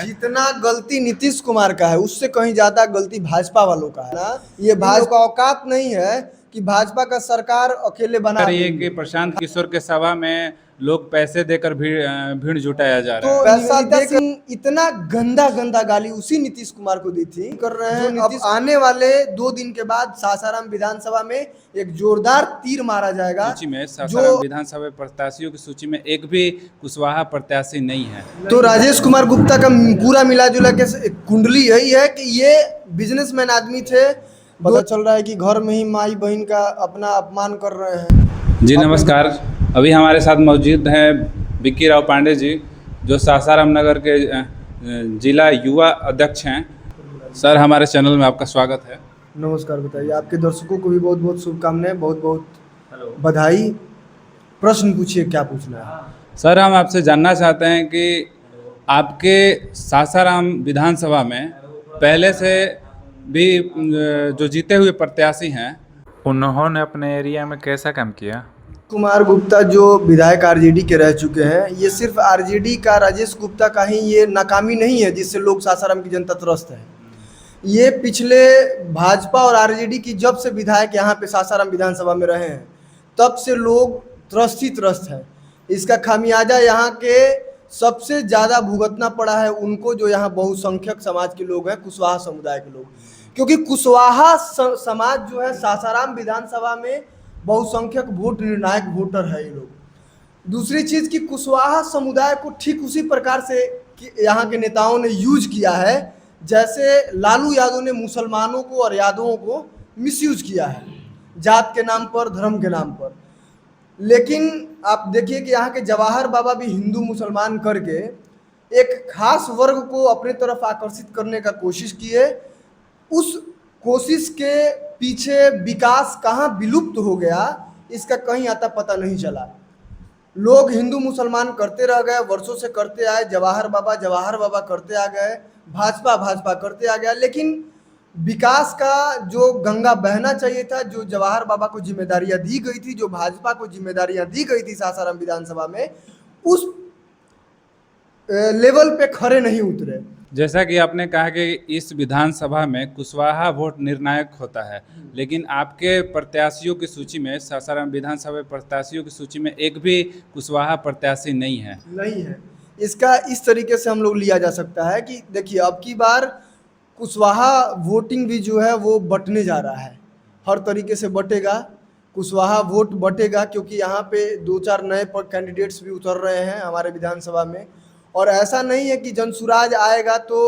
जितना गलती नीतीश कुमार का है उससे कहीं ज्यादा गलती भाजपा वालों का है ना। ये भाजपा का औकात नहीं है कि भाजपा का सरकार अकेले बना कर ये देंगे। कि प्रशांत किशोर के सभा में लोग पैसे देकर भीड़ जुटाया जा रहा तो है। पैसा देकर इतना गंदा गंदा गाली उसी नीतीश कुमार को दी थी कर रहे हैं। अब आने वाले 2 दिन के बाद सासाराम विधानसभा में एक जोरदार तीर मारा जाएगा। सूची में जो सासाराम विधानसभा प्रत्याशियों की सूची में एक भी कुशवाहा प्रत्याशी नहीं है। तो राजेश कुमार गुप्ता का पूरा मिला जुला के कुंडली यही है कि ये बिजनेसमैन आदमी थे। पता चल रहा है कि घर में ही माई बहन का अपना अपमान कर रहे हैं। जी नमस्कार, अभी हमारे साथ मौजूद हैं विक्की राव पांडे जी, जो सासाराम नगर के जिला युवा अध्यक्ष हैं। सर, हमारे चैनल में आपका स्वागत है। नमस्कार, बताइए। आपके दर्शकों को भी बहुत बहुत शुभकामनाएं, बहुत बहुत बधाई। प्रश्न पूछिए, क्या पूछना है? सर, हम आपसे जानना चाहते हैं कि आपके सासाराम विधानसभा में पहले से भी जो जीते हुए प्रत्याशी हैं, उन्होंने अपने एरिया में कैसा काम किया? कुमार गुप्ता जो विधायक आरजेडी के रह चुके हैं, ये सिर्फ आरजेडी का राजेश गुप्ता का ही ये नाकामी नहीं है जिससे लोग सासाराम की जनता त्रस्त है। ये पिछले भाजपा और आरजेडी की जब से विधायक यहाँ पे सासाराम विधानसभा में रहे हैं तब से लोग त्रस्त ही त्रस्त है। इसका खामियाजा यहाँ के सबसे ज़्यादा भुगतना पड़ा है उनको, जो यहाँ बहुसंख्यक समाज के लोग हैं, कुशवाहा समुदाय के लोग। क्योंकि कुशवाहा समाज जो है सासाराम विधानसभा में बहुसंख्यक वोट निर्णायक वोटर है ये लोग। दूसरी चीज कि कुशवाहा समुदाय को ठीक उसी प्रकार से यहाँ के नेताओं ने यूज किया है जैसे लालू यादव ने मुसलमानों को और यादवों को मिसयूज किया है, जात के नाम पर, धर्म के नाम पर। लेकिन आप देखिए कि यहाँ के जवाहर बाबा भी हिंदू मुसलमान करके एक खास वर्ग को अपने तरफ आकर्षित करने का कोशिश किए। उस कोशिश के पीछे विकास कहाँ विलुप्त हो गया इसका कहीं आता पता नहीं चला। लोग हिंदू मुसलमान करते रह गए, वर्षों से करते आए। जवाहर बाबा करते आ गए, भाजपा करते आ गया। लेकिन विकास का जो गंगा बहना चाहिए था, जो जवाहर बाबा को जिम्मेदारियां दी गई थी, जो भाजपा को जिम्मेदारियां दी गई थी सासाराम विधानसभा में, उस लेवल पे खड़े नहीं उतरे। जैसा कि आपने कहा कि इस विधानसभा में कुशवाहा वोट निर्णायक होता है, लेकिन आपके प्रत्याशियों की सूची में, सासाराम विधानसभा प्रत्याशियों की सूची में एक भी कुशवाहा प्रत्याशी नहीं है। इसका इस तरीके से हम लोग लिया जा सकता है कि देखिए, अब की बार कुशवाहा वोटिंग भी जो है वो बंटने जा रहा है। हर तरीके से बटेगा, कुशवाहा वोट बटेगा, क्योंकि यहाँ पे 2-4 नए कैंडिडेट्स भी उतर रहे हैं हमारे विधानसभा में। और ऐसा नहीं है कि जनसुराज आएगा तो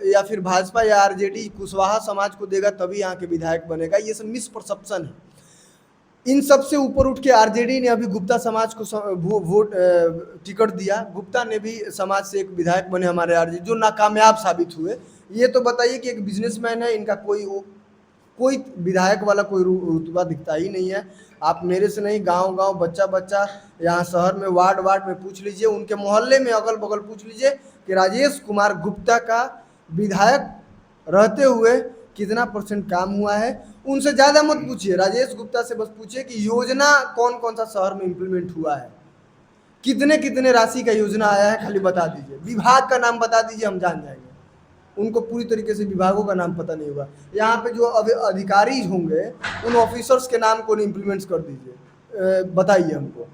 या फिर भाजपा या आरजेडी कुशवाहा समाज को देगा तभी यहाँ के विधायक बनेगा। ये सब मिसपरसेप्शन है। इन सब से ऊपर उठ के आरजेडी ने अभी गुप्ता समाज को वोट टिकट दिया। गुप्ता ने भी समाज से एक विधायक बने हमारे आरजेडी, जो नाकामयाब साबित हुए। ये तो बताइए कि एक बिजनेसमैन है, इनका कोई विधायक वाला कोई रुतबा दिखता ही नहीं है। आप मेरे से नहीं, गांव बच्चा यहाँ शहर में वार्ड में पूछ लीजिए, उनके मोहल्ले में अगल बगल पूछ लीजिए कि राजेश कुमार गुप्ता का विधायक रहते हुए कितना % काम हुआ है। उनसे ज़्यादा मत पूछिए, राजेश गुप्ता से बस पूछिए कि योजना कौन कौन सा शहर में इम्प्लीमेंट हुआ है, कितने राशि का योजना आया है, खाली बता दीजिए। विभाग का नाम बता दीजिए, हम जान जाएंगे। उनको पूरी तरीके से विभागों का नाम पता नहीं होगा। यहाँ पे जो अधिकारी होंगे उन ऑफिसर्स के नाम को इम्प्लीमेंट कर दीजिए, बताइए हमको।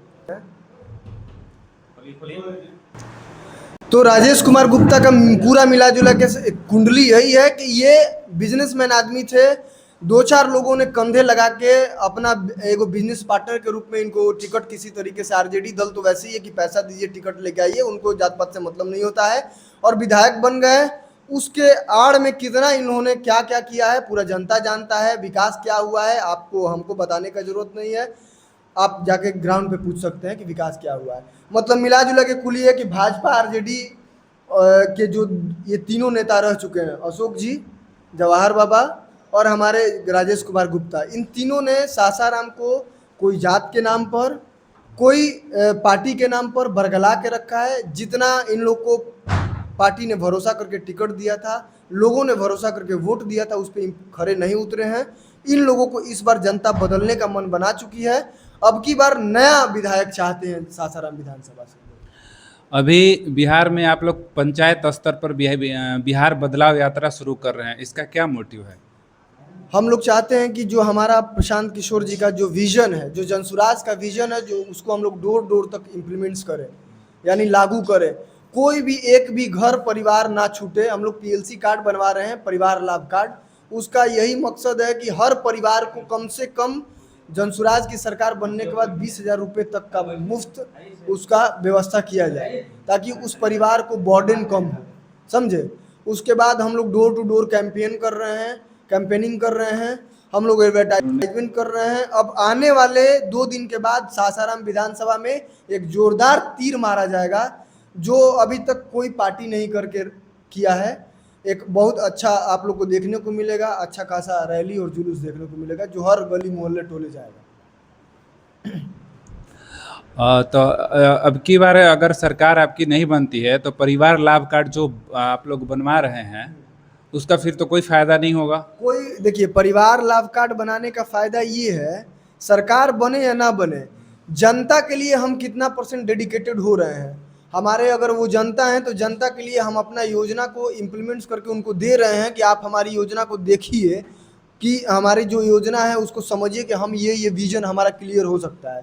तो राजेश कुमार गुप्ता का पूरा मिला जुला के कुंडली यही है कि ये बिजनेसमैन आदमी थे। 2-4 लोगों ने कंधे लगा के अपना एगो बिजनेस पार्टनर के रूप में इनको टिकट किसी तरीके से, आरजेडी दल तो वैसे ही है कि पैसा दीजिए टिकट लेके आइए, उनको जात पात से मतलब नहीं होता है, और विधायक बन गए। उसके आड़ में कितना इन्होंने क्या क्या किया है पूरा जनता जानता है। विकास क्या हुआ है आपको हमको बताने का जरूरत नहीं है, आप जाके ग्राउंड पे पूछ सकते हैं कि विकास क्या हुआ है। मतलब मिला जुला के कुल ये कि भाजपा आरजेडी के जो ये तीनों नेता रह चुके हैं, अशोक जी, जवाहर बाबा और हमारे राजेश कुमार गुप्ता, इन तीनों ने सासाराम को कोई जात के नाम पर, कोई पार्टी के नाम पर बरगला के रखा है। जितना इन लोग को पार्टी ने भरोसा करके टिकट दिया था, लोगों ने भरोसा करके वोट दिया था, उस पर खड़े नहीं उतरे हैं। इन लोगों को इस बार जनता बदलने का मन बना चुकी है। अब की बार नया विधायक चाहते हैं सासाराम विधानसभा से। अभी बिहार में आप लोग पंचायत स्तर पर बिहार बदलाव यात्रा शुरू कर रहे हैं, इसका क्या मोटिव है? हम लोग चाहते हैं कि जो हमारा प्रशांत किशोर जी का जो विजन है, जो जनसुराज का विजन है, जो उसको हम लोग डोर डोर तक इम्प्लीमेंट्स करें, यानी लागू करें। कोई भी एक भी घर परिवार ना छूटे। हम लोग पीएलसी कार्ड बनवा रहे हैं, परिवार लाभ कार्ड। उसका यही मकसद है कि हर परिवार को कम से कम जनसुराज की सरकार बनने के बाद 20,000 रुपये तक का मुफ्त उसका व्यवस्था किया जाए, ताकि उस परिवार को बर्डन कम हो, समझे। उसके बाद हम लोग डोर टू डोर कैंपेनिंग कर रहे हैं, हम लोग एडवर्टाइजमेंट कर रहे हैं। अब आने वाले 2 दिन के बाद सासाराम विधानसभा में एक जोरदार तीर मारा जाएगा, जो अभी तक कोई पार्टी नहीं करके किया है। एक बहुत अच्छा आप लोग को देखने को मिलेगा, अच्छा खासा रैली और जुलूस देखने को मिलेगा, जो हर गली मोहल्ले टोले जाएगा। तो अब की बार अगर सरकार आपकी नहीं बनती है तो परिवार लाभ कार्ड जो आप लोग बनवा रहे हैं उसका फिर तो कोई फायदा नहीं होगा। कोई देखिए, परिवार लाभ कार्ड बनाने का फायदा ये है, सरकार बने या ना बने, जनता के लिए हम कितना % डेडिकेटेड हो रहे हैं। हमारे अगर वो जनता है तो जनता के लिए हम अपना योजना को इम्प्लीमेंट्स करके उनको दे रहे हैं कि आप हमारी योजना को देखिए, कि हमारी जो योजना है उसको समझिए कि हम ये विजन हमारा क्लियर हो सकता है।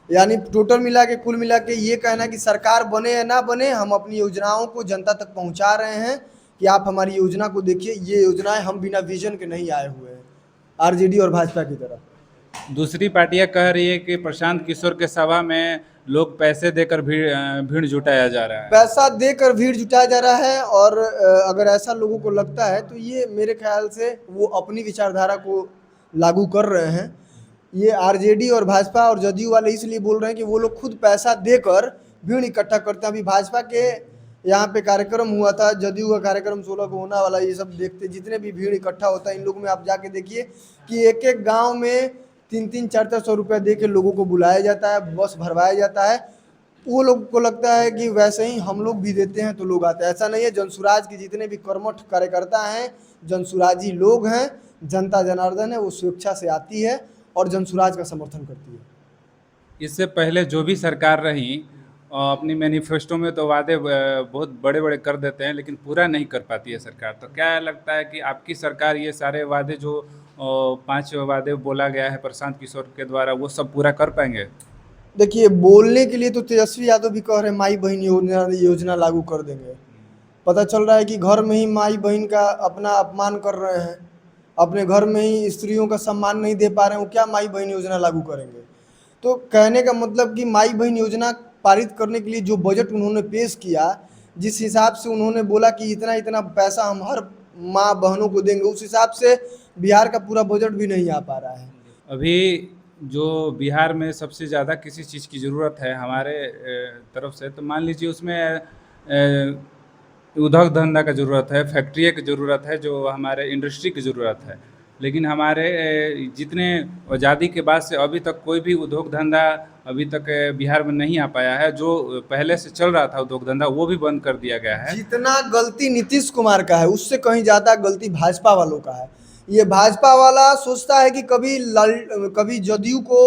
यानी टोटल मिला के, कुल मिला के ये कहना कि सरकार बने या ना बने, हम अपनी योजनाओं को जनता तक पहुंचा रहे हैं कि आप हमारी योजना को देखिए। ये योजनाएं हम बिना विजन के नहीं आए हुए हैं, आरजेडी और भाजपा की तरफ। दूसरी पार्टियां कह रही है कि प्रशांत किशोर के सभा में लोग पैसे देकर भीड़ जुटाया जा रहा है। पैसा देकर भीड़ जुटाया जा रहा है, और अगर ऐसा लोगों को लगता है तो ये मेरे ख्याल से वो अपनी विचारधारा को लागू कर रहे हैं। ये आरजेडी और भाजपा और जदयू वाले इसलिए बोल रहे हैं कि वो लोग खुद पैसा देकर भीड़ इकट्ठा करते हैं। अभी भाजपा के यहाँ पे कार्यक्रम हुआ था, जदयू का कार्यक्रम 16 को होने वाला, ये सब देखते जितने भी भीड़ इकट्ठा होता है इन लोगों में, आप जाके देखिए कि एक एक गांव में 3-3, 4-4 सौ रुपया दे के लोगों को बुलाया जाता है, बस भरवाया जाता है। वो लोग को लगता है कि वैसे ही हम लोग भी देते हैं तो लोग आते हैं। ऐसा नहीं है। जनसुराज के जितने भी कर्मठ कार्यकर्ता हैं, जनसुराजी लोग हैं, जनता जनार्दन है, वो स्वेच्छा से आती है और जनसुराज का समर्थन करती है। इससे पहले जो भी सरकार रही अपनी मैनिफेस्टो में तो वादे बहुत बड़े बड़े कर देते हैं लेकिन पूरा नहीं कर पाती है सरकार। तो क्या लगता है कि आपकी सरकार ये सारे वादे जो 5 वादे बोला गया है प्रशांत किशोर के द्वारा, वो सब पूरा कर पाएंगे? देखिए, बोलने के लिए तो तेजस्वी यादव भी कह रहे हैं माई बहन योजना लागू कर देंगे। पता चल रहा है कि घर में ही माई बहन का अपना अपमान कर रहे हैं, अपने घर में ही स्त्रियों का सम्मान नहीं दे पा रहे हैं, वो क्या माई बहन योजना लागू करेंगे। तो कहने का मतलब कि माई बहन योजना पारित करने के लिए जो बजट उन्होंने पेश किया, जिस हिसाब से उन्होंने बोला कि इतना इतना पैसा हम हर माँ बहनों को देंगे, उस हिसाब से बिहार का पूरा बजट भी नहीं आ पा रहा है। अभी जो बिहार में सबसे ज़्यादा किसी चीज़ की ज़रूरत है हमारे तरफ से, तो मान लीजिए उसमें उद्योग धंधा का ज़रूरत है, फैक्ट्री की ज़रूरत है, जो हमारे इंडस्ट्री की ज़रूरत है। लेकिन हमारे जितने आज़ादी के बाद से अभी तक कोई भी उद्योग धंधा अभी तक बिहार में नहीं आ पाया है। जो पहले से चल रहा था उद्योग धंधा वो भी बंद कर दिया गया है। जितना गलती नीतीश कुमार का है उससे कहीं ज़्यादा गलती भाजपा वालों का है। ये भाजपा वाला सोचता है कि कभी जदयू को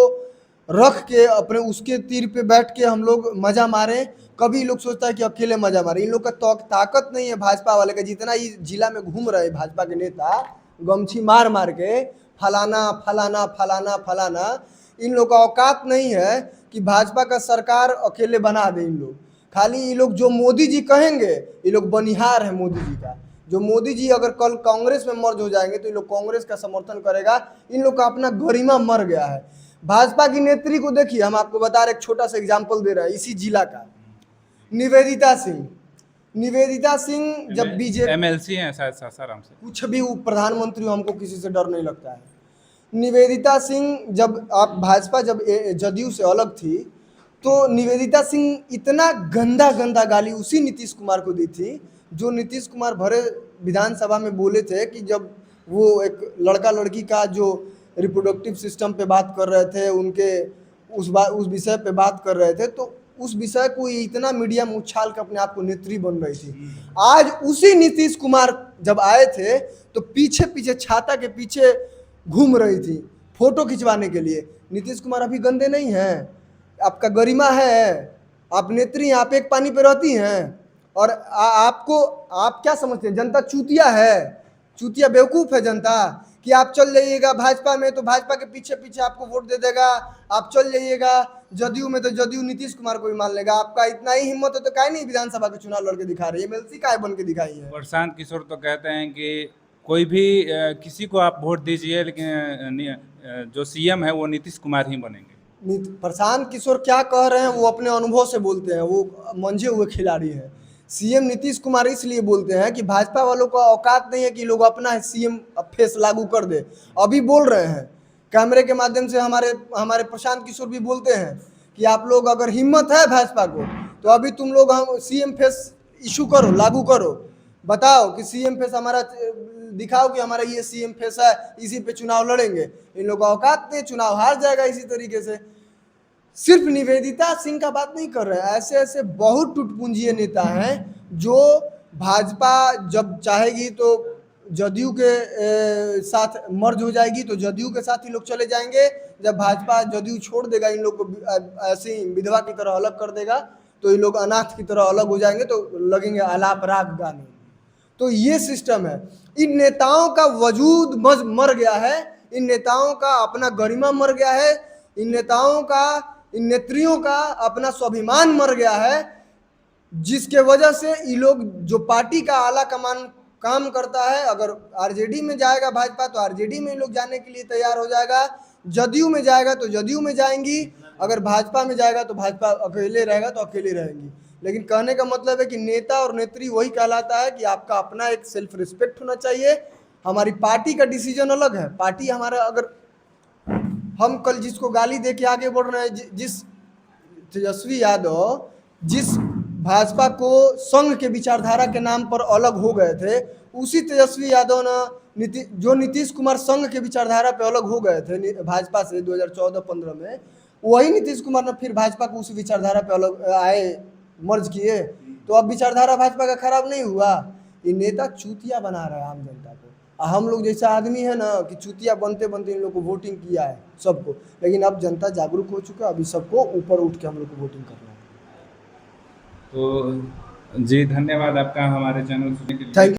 रख के अपने उसके तीर पे बैठ के हम लोग मजा मारें, कभी लोग सोचता है कि अकेले मजा मारें। इन लोग का ताकत नहीं है भाजपा वाले का। जितना ये जिला में घूम रहे भाजपा के नेता गमछी मार मार के फलाना फलाना फलाना फलाना, इन लोग का औकात नहीं है कि भाजपा का सरकार अकेले बना दे। इन लोग खाली ये लोग जो मोदी जी कहेंगे, ये लोग बनिहार है मोदी जी का। जो मोदी जी अगर कल कांग्रेस में मर्ज हो जाएंगे तो ये लोग कांग्रेस का समर्थन करेगा। इन लोग का अपना गरिमा मर गया है। भाजपा की नेत्री को देखिए, हम आपको बता रहे, एक छोटा सा एग्जाम्पल दे रहे हैं इसी जिला का, निवेदिता सिंह जब बीजेपी MLC हैं शायद सासाराम से, कुछ भी वो प्रधानमंत्री, हमको किसी से डर नहीं लगता है। निवेदिता सिंह जब भाजपा जब जदयू से अलग थी, तो निवेदिता सिंह इतना गंदा गंदा गाली उसी नीतीश कुमार को दी थी, जो नीतीश कुमार भरे विधानसभा में बोले थे कि जब वो एक लड़का लड़की का जो रिप्रोडक्टिव सिस्टम पे बात कर रहे थे, उनके उस विषय पे बात कर रहे थे, तो उस विषय को इतना मीडिया में उछाल कर अपने आप को नेत्री बन रही थी। आज उसी नीतीश कुमार जब आए थे तो पीछे पीछे छाता के पीछे घूम रही थी फोटो खिंचवाने के लिए। नीतीश कुमार अभी गंदे नहीं हैं, आपका गरिमा है। आप नेत्री, आप एक पानी पे रहती हैं और आपको, आप क्या समझते हैं जनता चूतिया है? चूतिया बेवकूफ़ है जनता कि आप चल जाइएगा भाजपा में तो भाजपा के पीछे पीछे आपको वोट दे देगा, आप चल जाइएगा जदयू में तो जदयू नीतीश कुमार को भी मान लेगा। आपका इतना ही हिम्मत है तो काहे नहीं विधानसभा के चुनाव लड़के दिखा रही है, एमएलसी काहे बन के दिखाई है? प्रशांत किशोर तो कहते हैं कि कोई भी किसी को आप वोट दीजिए, लेकिन जो सीएम है वो नीतीश कुमार ही बनेंगे। प्रशांत किशोर क्या कह रहे हैं वो अपने अनुभव से बोलते हैं, वो मंझे हुए खिलाड़ी हैं। सीएम नीतीश कुमार इसलिए बोलते हैं कि भाजपा वालों का औकात नहीं है कि लोग अपना सीएम फेस लागू कर दे। अभी बोल रहे हैं कैमरे के माध्यम से, हमारे प्रशांत किशोर भी बोलते हैं कि आप लोग अगर हिम्मत है भाजपा को तो अभी तुम लोग हम सीएम फेस इशू करो, लागू करो, बताओ कि सीएम फेस हमारा दिखाओ कि हमारा ये सीएम फेस है, इसी पे चुनाव लड़ेंगे। इन लोगों का औकात नहीं, चुनाव हार जाएगा इसी तरीके से। सिर्फ निवेदिता सिंह का बात नहीं कर रहे हैं, ऐसे ऐसे बहुत टुटपुंजिए नेता हैं जो भाजपा जब चाहेगी तो जदयू के साथ मर्ज हो जाएगी तो जदयू के साथ ही लोग चले जाएंगे। जब भाजपा जदयू छोड़ देगा इन लोग को ऐसे ही विधवा की तरह अलग कर देगा तो ये लोग अनाथ की तरह अलग हो जाएंगे तो लगेंगे आलाप राग गाने। तो ये सिस्टम है। इन नेताओं का वजूद मर गया है, इन नेताओं का अपना गरिमा मर गया है, इन नेताओं का, इन नेत्रियों का अपना स्वाभिमान मर गया है, जिसके वजह से ये लोग जो पार्टी का आला कमान काम करता है, अगर आरजेडी में जाएगा भाजपा तो आरजेडी में लोग जाने के लिए तैयार हो जाएगा, जदयू में जाएगा तो जदयू में जाएंगी, अगर भाजपा में जाएगा तो भाजपा अकेले रहेगा तो अकेले रहेंगी। लेकिन कहने का मतलब है कि नेता और नेत्री वही कहलाता है कि आपका अपना एक सेल्फ रिस्पेक्ट होना चाहिए। हमारी पार्टी का डिसीजन अलग है, पार्टी हमारा, अगर हम कल जिसको गाली दे के आगे बढ़ रहे हैं, जिस तेजस्वी यादव जिस भाजपा को संघ के विचारधारा के नाम पर अलग हो गए थे, उसी तेजस्वी यादव ने जो नीतीश कुमार संघ के विचारधारा पे अलग हो गए थे भाजपा से 2014-15 में, वही नीतीश कुमार ने फिर भाजपा को उसी विचारधारा पे अलग आए, मर्ज किए, तो अब विचारधारा भाजपा का खराब नहीं हुआ। ये नेता चूतिया बना रहा है आम जनता को। हम लोग जैसा आदमी है ना कि चूतिया बनते बनते इन लोग को वोटिंग किया है सबको, लेकिन अब जनता जागरूक हो चुका है, अभी सबको ऊपर उठ के हम लोग को वोटिंग करना है। तो जी धन्यवाद आपका हमारे चैनल सुनने के लिए। Thank you.